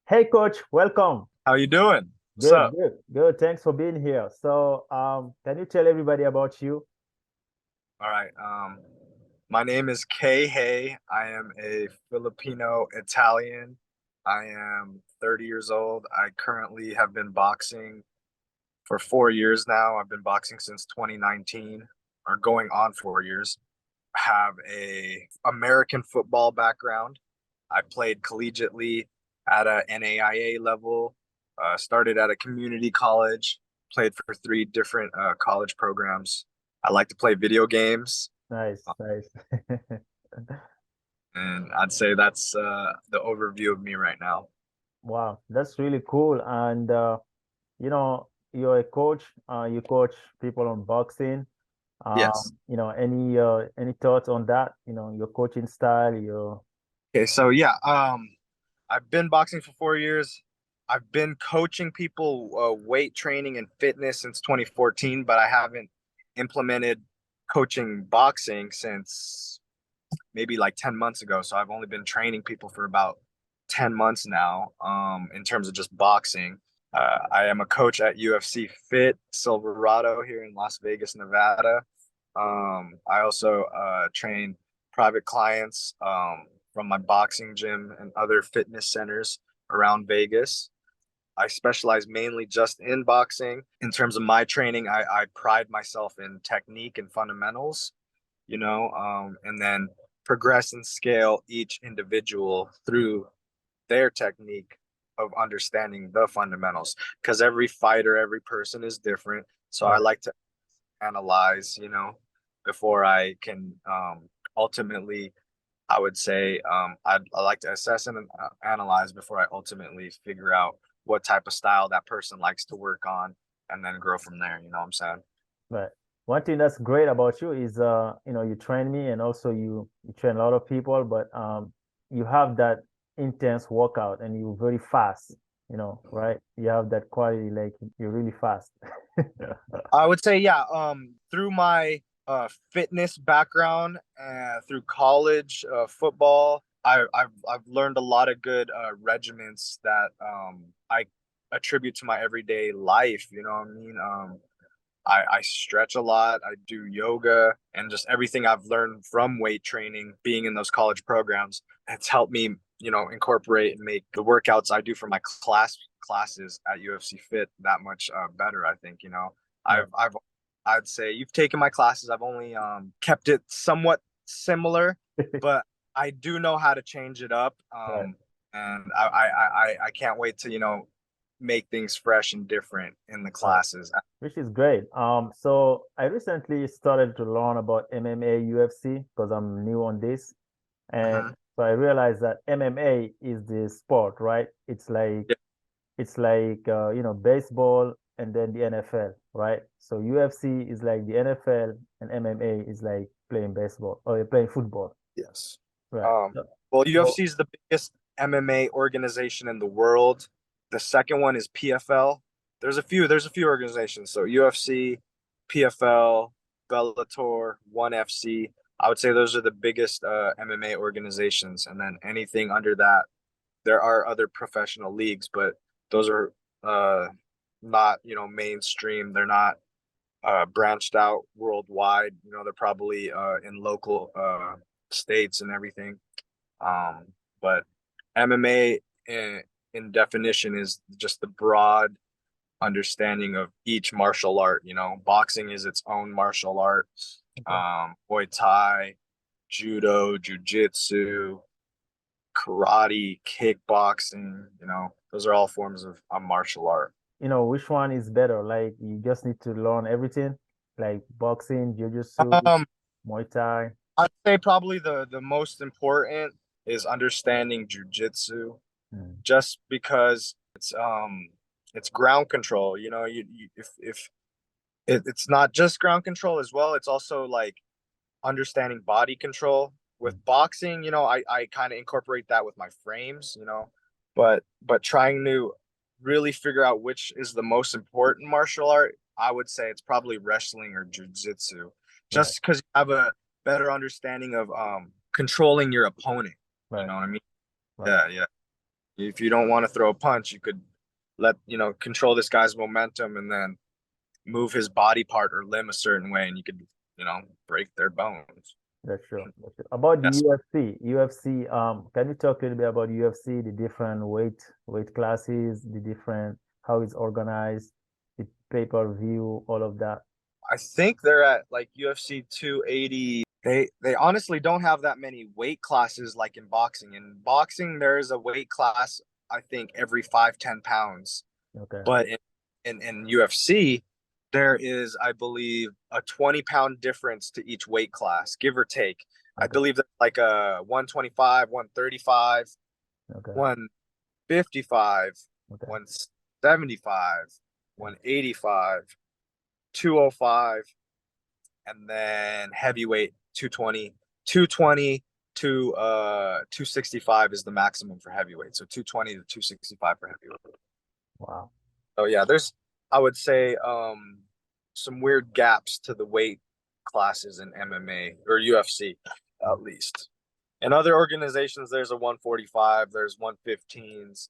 Hey, coach, welcome. How you doing? What's Good, up? good, good. Thanks for being here. Can you tell everybody about you? All right. My name is Kay Hay. I am a Filipino Italian. I am 30 years old. I currently have been boxing for 4 years now. I've been boxing since 2019, or going on 4 years. I have a American football background. I played collegiately at a NAIA level, started at a community college, played for three different college programs. I like to play video games, Nice, nice. and I'd say that's the overview of me right now. Wow, that's really cool. You're a coach. You coach people on boxing. Yes. Any thoughts on that? Your coaching style, your Okay, so yeah, I've been boxing for 4 years. I've been coaching people weight training and fitness since 2014, but I haven't implemented coaching boxing since maybe like 10 months ago. So I've only been training people for about 10 months now, in terms of just boxing. I am a coach at UFC Fit Silverado here in Las Vegas, Nevada. I also train private clients from my boxing gym and other fitness centers around Vegas. I specialize mainly just in boxing. In terms of my training, I pride myself in technique and fundamentals, and then progress and scale each individual through their technique of understanding the fundamentals. Because every fighter, every person is different. So I right. like to analyze, before I can ultimately, I would say, I like to assess and analyze before I ultimately figure out what type of style that person likes to work on and then grow from there. You know what I'm saying? Right. One thing that's great about you is you train me and also you train a lot of people, but you have that intense workout and you're very fast, right? You have that quality, like you're really fast. I would say, yeah, through my fitness background, through college football, I've learned a lot of good regiments that I attribute to my everyday life. You know what I mean? I stretch a lot. I do yoga and just everything I've learned from weight training, being in those college programs, it's helped me, incorporate and make the workouts I do for my classes at UFC Fit that much better. I think, Right. I've I'd say you've taken my classes. I've only kept it somewhat similar, but I do know how to change it up. Right. And I can't wait to, make things fresh and different in the Right. classes. Which is great. So I recently started to learn about MMA UFC because I'm new on this. And Mhm. so I realized that MMA is the sport, right? It's like baseball and then the NFL, right? So UFC is like the NFL and MMA is like playing baseball or playing football, Yes. right? Um, So, well, so UFC is the biggest MMA organization in the world. The second one is PFL. There's a few organizations. So UFC, PFL, Bellator, ONE FC. I would say those are the biggest MMA organizations. And then anything under that, there are other professional leagues, but those are uh, not, mainstream. They're not branched out worldwide. They're probably in local states and everything. But MMA in definition is just the broad understanding of each martial art. Boxing is its own martial art. okay. Muay Thai, Judo, Jiu-Jitsu, karate, kickboxing. Those are all forms of martial art. Which one is better? Like you just need to learn everything, like boxing, jiu-jitsu, Um, Muay Thai. I'd say probably the most important is understanding jujitsu, Mm, just because it's ground control. If it's not just ground control as well, it's also like understanding body control. mm, With boxing, I kind of incorporate that with my frames, but trying to really figure out which is the most important martial art, I would say it's probably wrestling or jujitsu, right, just because you have a better understanding of controlling your opponent. You right, know what I mean? right. Yeah, yeah. If you don't want to throw a punch, you could control this guy's momentum and then move his body part or limb a certain way, and you could, break their bones. That's true. That's true. About the Yes. UFC, can you talk a little bit about UFC, the different weight classes, the different how it's organized, the pay-per-view, all of that? I think they're at like UFC 280. They honestly don't have that many weight classes like in boxing. In boxing, there's a weight class, I think, every 5-10 pounds. Okay. But in UFC, there is, I believe, a 20-pound difference to each weight class, give or take. I Okay. believe that like a 125, 135, Okay. 155, Okay. 175, 185, 205, and then heavyweight 220. 220 to 265 is the maximum for heavyweight. So 220 to 265 for heavyweight. Wow. Oh yeah, there's, I would say, some weird gaps to the weight classes in MMA or UFC at least. In other organizations, there's a 145, there's 115s,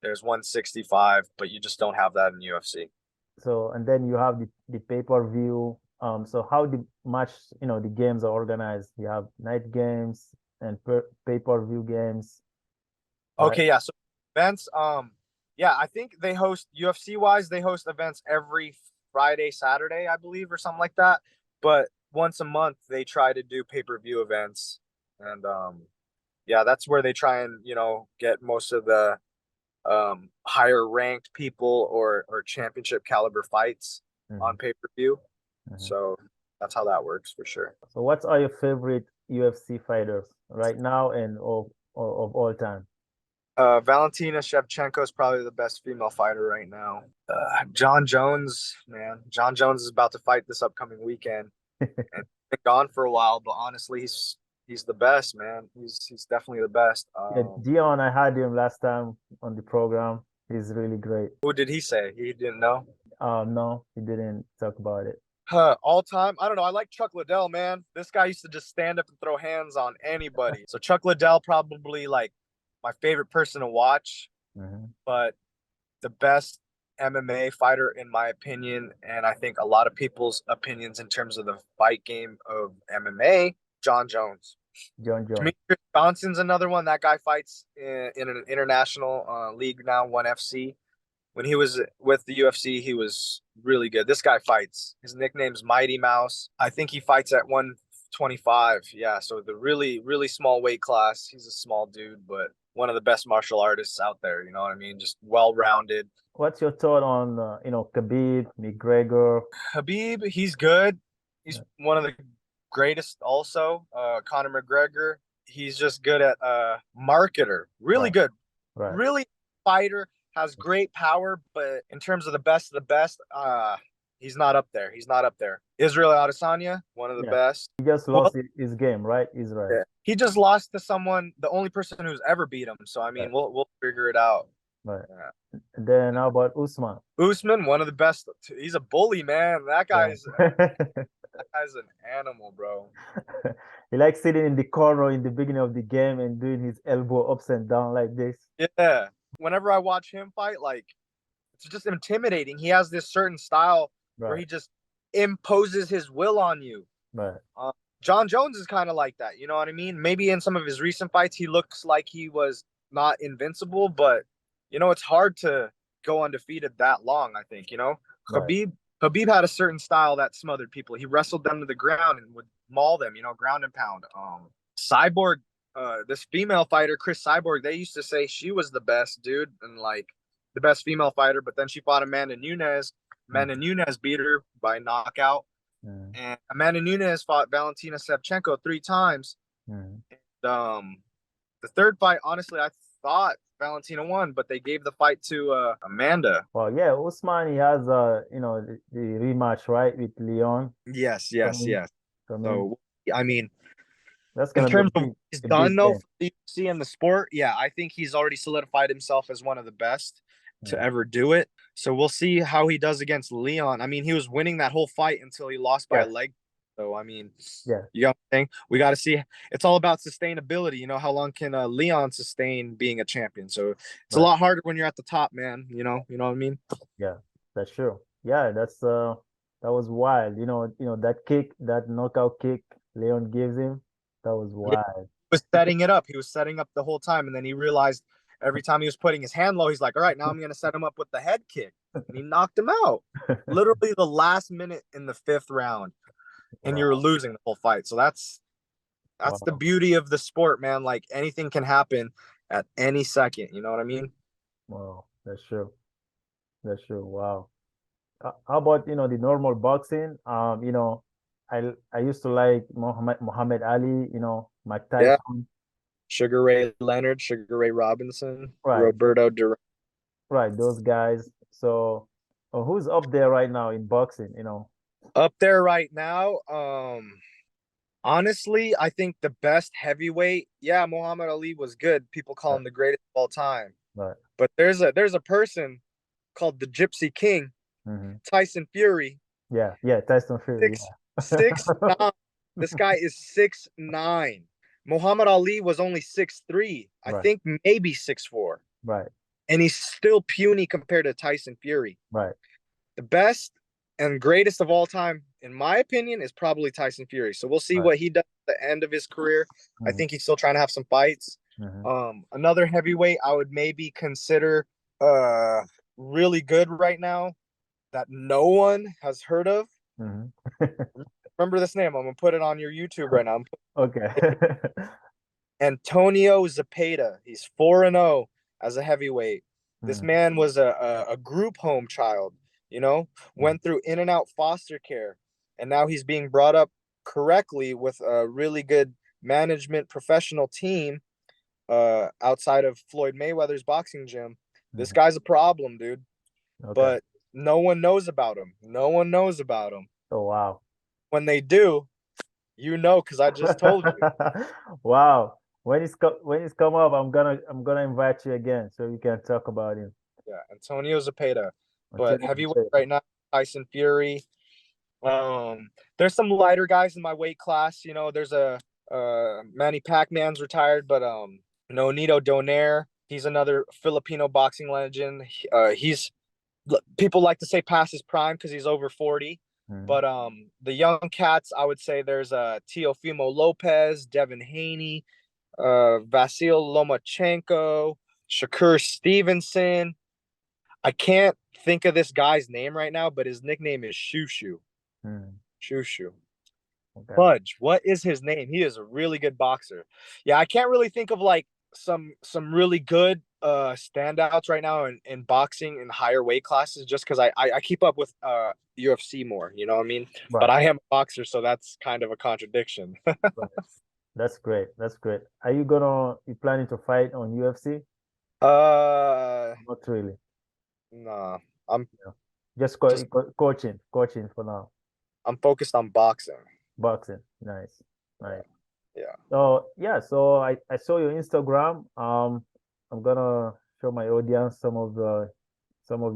there's 165, but you just don't have that in UFC. So, and then you have the pay-per-view. So how the match, the games are organized. You have night games and pay-per-view games, right? Okay, yeah. So events, yeah, I think they host UFC wise, they host events every Friday, Saturday, I believe, or something like that. But once a month, they try to do pay-per-view events, and yeah, that's where they try and get most of the higher ranked people or championship caliber fights Mhm. on pay-per-view. Mhm. So that's how that works for sure. So what are your favorite UFC fighters right now and of all time? Valentina Shevchenko is probably the best female fighter right now. John Jones, man, John Jones is about to fight this upcoming weekend, and he's been gone for a while. But honestly, he's the best, man. He's definitely the best. Yeah, Dion, I had him last time on the program. He's really great. Who did he say? He didn't know. No, he didn't talk about it. All time, I don't know. I like Chuck Liddell, man. This guy used to just stand up and throw hands on anybody. So Chuck Liddell probably like my favorite person to watch, Mhm. but the best MMA fighter in my opinion, and I think a lot of people's opinions in terms of the fight game of MMA, John Jones. John Jones. Demetrius Johnson's another one. That guy fights in an international league now, ONE FC. When he was with the UFC, he was really good. This guy fights. His nickname's Mighty Mouse. I think he fights at 125. Yeah, so the really, really small weight class. He's a small dude, but one of the best martial artists out there. You know what I mean? Just well-rounded. What's your thought on Khabib, McGregor? Khabib, he's good. He's Yeah, one of the greatest also. Conor McGregor, he's just good at marketer. Really right, good. right. Really fighter, has great power, but in terms of the best, he's not up there. He's not up there. Israel Adesanya, one of the Yeah, best. he just Well, lost his game, right? Israel. yeah. He just lost to someone, the only person who's ever beat him. So I Right, mean, we'll figure it out. right. Yeah. And then how about Usman? Usman, one of the best. He's a bully, man. That Yeah. guy's an animal, bro. He likes sitting in the corner in the beginning of the game and doing his elbow ups and down like this. Yeah. Whenever I watch him fight, like it's just intimidating. He has this certain style where Right, he just imposes his will on you. right, Uh, John Jones is kind of like that. You know what I mean? Maybe in some of his recent fights, he looks like he was not invincible, but it's hard to go undefeated that long. I think right. Khabib had a certain style that smothered people. He wrestled them to the ground and would maul them. Ground and pound. Cyborg, this female fighter, Chris Cyborg, they used to say she was the best dude and like the best female fighter, but then she fought Amanda Nunes. Mm, Amanda Nunes beat her by knockout. mm, And Amanda Nunes fought Valentina Shevchenko 3 times. mm. And, the third fight, honestly, I thought Valentina won, but they gave the fight to Amanda. Well, yeah, Usman, he has the rematch, right, with Leon Yes, yes, coming yes. coming. So, I mean, That's in gonna be terms of what he's a done big though game. for the UFC and the sport, yeah, I think he's already solidified himself as one of the best to Yeah. ever do it. So we'll see how he does against Leon. I mean, he was winning that whole fight until he lost by a Yes, leg. So I mean, Yeah, you know what I'm saying? We got to see. It's all about sustainability. You know, how long can Leon sustain being a champion? So it's a right. lot harder when you're at the top, man. You know what I mean? Yeah, that's true. Yeah, that was wild. That kick, that knockout kick Leon gives him, that was Yeah, wild. he was setting it up. He was setting up the whole time, and then he realized every time he was putting his hand low, he's like, "All right, now I'm gonna set him up with the head kick," and he knocked him out. Literally the last minute in the fifth round, and you're Wow, losing the whole fight. So that's the wow, beauty of the sport, man. Like anything can happen at any second. You know what I mean? wow. That's true. That's true. Wow. How about, the normal boxing? I used to like Muhammad Ali, Mike Yeah. Tyson. Sugar Ray Leonard, Sugar Ray Robinson, Right, Roberto Duran. right, those guys. So, who's up there right now in boxing, Up there right now. Honestly, I think the best heavyweight, yeah, Muhammad Ali was good. People call Right, him the greatest of all time. right. But there's a person called the Gypsy King, Hmm. Tyson Fury, Yeah, yeah, Tyson Fury, six six yeah. nine. This guy is 6'9". Muhammad Ali was only 6'3". I Right, think maybe 6'4". right, And he's still puny compared to Tyson Fury. right, The best and greatest of all time, in my opinion, is probably Tyson Fury. So we'll see right. what he does at the end of his career. I Hmm. think he's still trying to have some fights. Hmm. Another heavyweight I would maybe consider really good right now that no one has heard of. Hmm. Remember this name. I'm gonna put it on your YouTube right now. Okay. Antonio Zapata. He's 4-0 as a heavyweight. This Hmm. man was a group home child, you know, Hmm. went through in and out foster care, and now he's being brought up correctly with a really good management professional team outside of Floyd Mayweather's boxing gym. This Hmm. guy's a problem, dude, Okay. but no one knows about him. No one knows about him. Oh, wow. When they do, you know, because I just told you. Wow. When it's come up, I'm gonna invite you again so we can talk about him. Yeah, Antonio Zapata. Until But you heavyweight say it. right now, Tyson Fury. There's some lighter guys in my weight class. You know, there's a Manny Pacman's retired, but Nonito Donaire. He's another Filipino boxing legend. He's people like to say past his prime because he's over 40. Mhm. But the young cats, I would say there's Teofimo Lopez, Devin Haney, Vasil Lomachenko, Shakur Stevenson. I can't think of this guy's name right now, but his nickname is Shushu. Mhm. Shushu. Okay. Fudge. What is his name? He is a really good boxer. Yeah, I can't really think of like some really good standouts right now in boxing in higher weight classes just because I keep up with UFC more, you know what I mean? But Right. I am a boxer, so that's kind of a contradiction. Right. That's great. That's great. You planning to fight on UFC? uh Not really. nah. I'm Yeah. Just just coaching for now. I'm focused on boxing. Boxing. Nice. Yeah. Nice. Yeah. So yeah, so I saw your Instagram. I'm gonna show my audience some of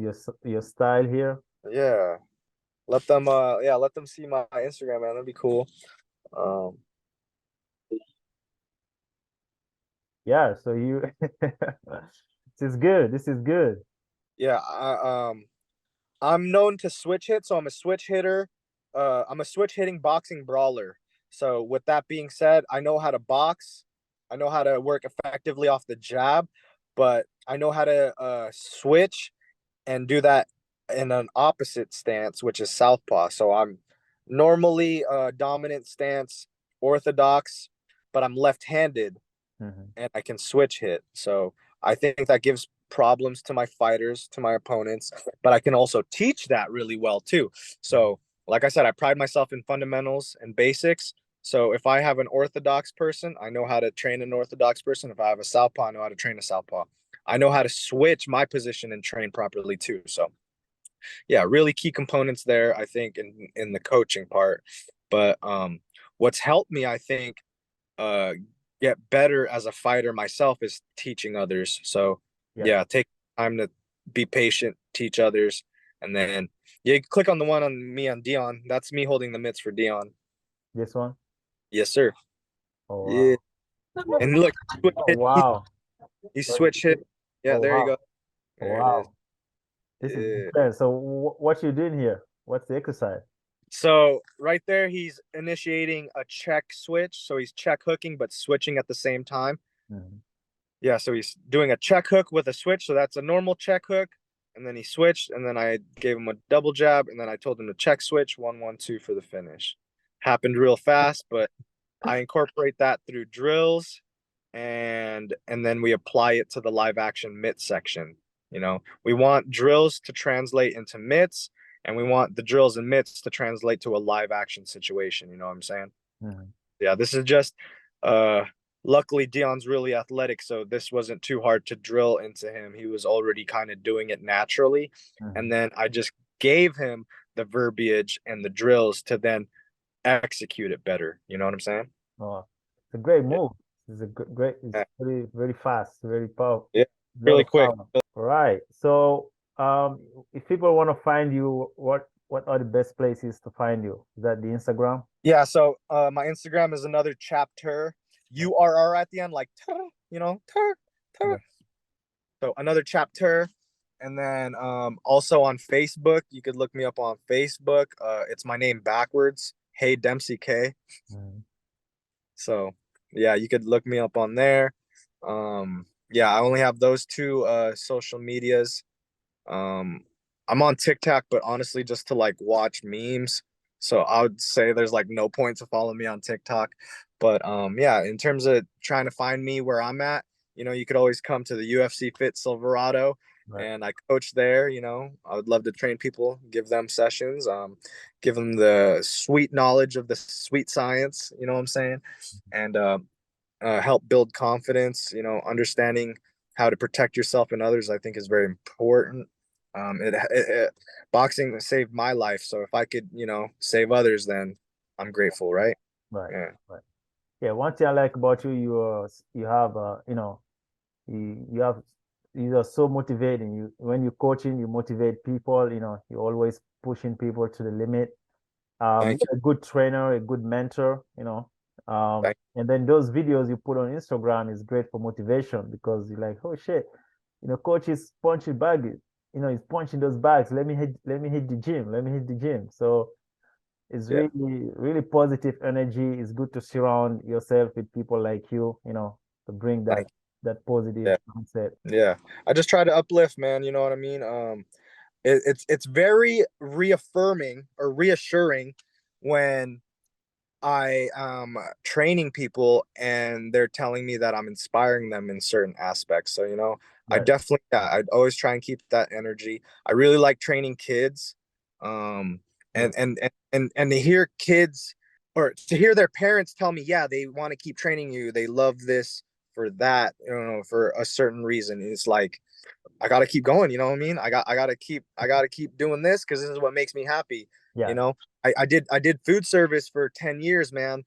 your style here. Yeah. Let them see my Instagram, man. That'd be cool. Um Yeah, so you this is good. This is good. yeah, I'm known to switch hit, so I'm a switch hitter. I'm a switch hitting boxing brawler. So with that being said, I know how to box. I know how to work effectively off the jab, but I know how to switch and do that in an opposite stance, which is southpaw. So I'm normally dominant stance, orthodox, but I'm left-handed Hmm. and I can switch hit. So I think that gives problems to my fighters, to my opponents, but I can also teach that really well too. So, like I said, I pride myself in fundamentals and basics. So if I have an orthodox person, I know how to train an orthodox person. If I have a southpaw, I know how to train a southpaw. I know how to switch my position and train properly too. So yeah, really key components there, I think, in the coaching part. But what's helped me, I think, uh get better as a fighter myself is teaching others. So Yeah. yeah, take time to be patient, teach others, and then yeah, click on the one on me on Dion. That's me holding the mitts for Dion. This one? Yes, sir. Oh Yeah. wow. And look, Oh wow. he switch hit. Yeah, Oh there you go. wow. Oh, There it is. wow. This is Yeah. intense. So what you doing here? What's the exercise? So right there, he's initiating a check switch. So he's check hooking, but switching at the same time. Mhm. Yeah, so he's doing a check hook with a switch. So that's a normal check hook. And then he switched, and then I gave him a double jab, and then I told him to check switch 1-1-2 for the finish. Happened real fast, but I incorporate that through drills, and then we apply it to the live action mitt section. We want drills to translate into mitts, and we want the drills and mitts to translate to a live action situation. You know what I'm saying? Mhm. Yeah, this is just uh luckily Dion's really athletic, so this wasn't too hard to drill into him. He was already kind of doing it naturally. And Mhm. then I just gave him the verbiage and the drills to then execute it better. You know what I'm saying? Oh, it's a great Yeah. move. It's a great. It's Yeah. very very fast. Very powerful. Yeah. A lot Really of quick. power. All right. So if people want to find you, what are the best places to find you? Is that the Instagram? Yeah, so my Instagram is another chapter. URR at the end, like tur. Right. So another chapter. And then also on Facebook, you could look me up on Facebook. It's my name backwards. Hey Dempsey K. Mhm. So yeah, you could look me up on there. Yeah, I only have those two social medias. Um, I'm on TikTok, but honestly, just to like watch memes. So I would say there's like no point to follow me on TikTok. But yeah, in terms of trying to find me where I'm at, you could always come to the UFC Fit Silverado, Right. and I coach there. I would love to train people, give them sessions, give them the sweet knowledge of the sweet science. You know what I'm saying? And help build confidence. Understanding how to protect yourself and others, I think, is very important. Boxing saved my life, so if I could, save others, then I'm grateful, right? Right. Yeah, Right. Yeah. One thing I like about you, you have you have you are so motivating. You when you're coaching, you motivate people. You're always pushing people to the limit. thank you, You're a good trainer, a good mentor. thank And then those videos you put on Instagram is great for motivation because you're like, oh shit, coach is punching bags. He's punching those bags. Let me hit the gym. Let me hit the gym. So it's you. Yeah, really, really positive energy. It's good to surround yourself with people like you, to bring that thank that positive you. mindset. Yeah, yeah. I just try to uplift, man. You know what I mean? It's very reaffirming or reassuring when I am training people and they're telling me that I'm inspiring them in certain aspects. So, I Right. definitely, yeah, I always try and keep that energy. I really like training kids. Um, Yeah. and to hear kids or to hear their parents tell me, yeah, they want to keep training you. They love this for that, for a certain reason. It's like, I gotta keep going. You know what I mean? I gotta keep doing this because this is what makes me happy. You Yeah. know, I did food service for 10 years, man,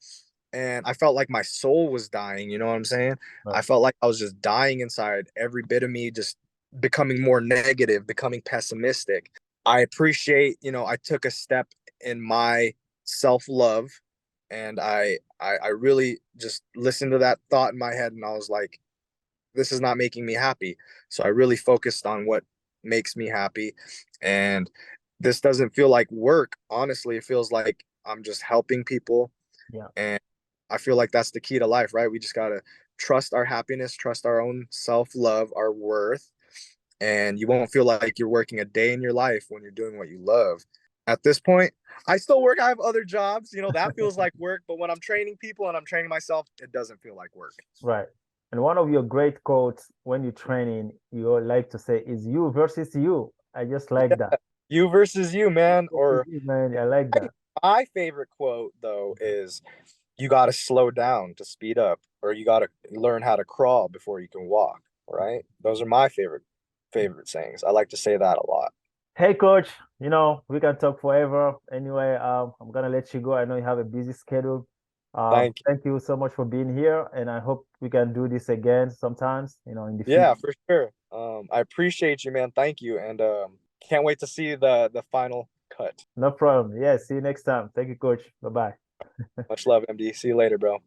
and I felt like my soul was dying. You know what I'm saying? I Right. felt like I was just dying inside. Every bit of me just becoming more negative, becoming pessimistic. I appreciate, I took a step in my self love, and I really just listened to that thought in my head, and I was like, this is not making me happy. So I really focused on what makes me happy. And this doesn't feel like work. Honestly, it feels like I'm just helping people. Yeah. And I feel like that's the key to life, right? We just got to trust our happiness, trust our own self love, our worth. And you won't feel like you're working a day in your life when you're doing what you love. At this point, I still work. I have other jobs, that feels like work. But when I'm training people and I'm training myself, it doesn't feel like work. Right. And one of your great quotes when you're training, you like to say is you versus you. I just like that. You versus you, man. Versus Or you, man. I like that. my favorite quote though is you got to slow down to speed up, or you got to learn how to crawl before you can walk. Right? Those are my favorite sayings. I like to say that a lot. Hey, coach, we can talk forever. Anyway, I'm gonna let you go. I know you have a busy schedule. Thank you. Thank you so much for being here, and I hope we can do this again sometimes, in the future. Yeah, for sure. I appreciate you, man. Thank you, and can't wait to see the final cut. No problem. Yeah, see you next time. Thank you, coach. Bye-bye. Much love, MD. See you later, bro.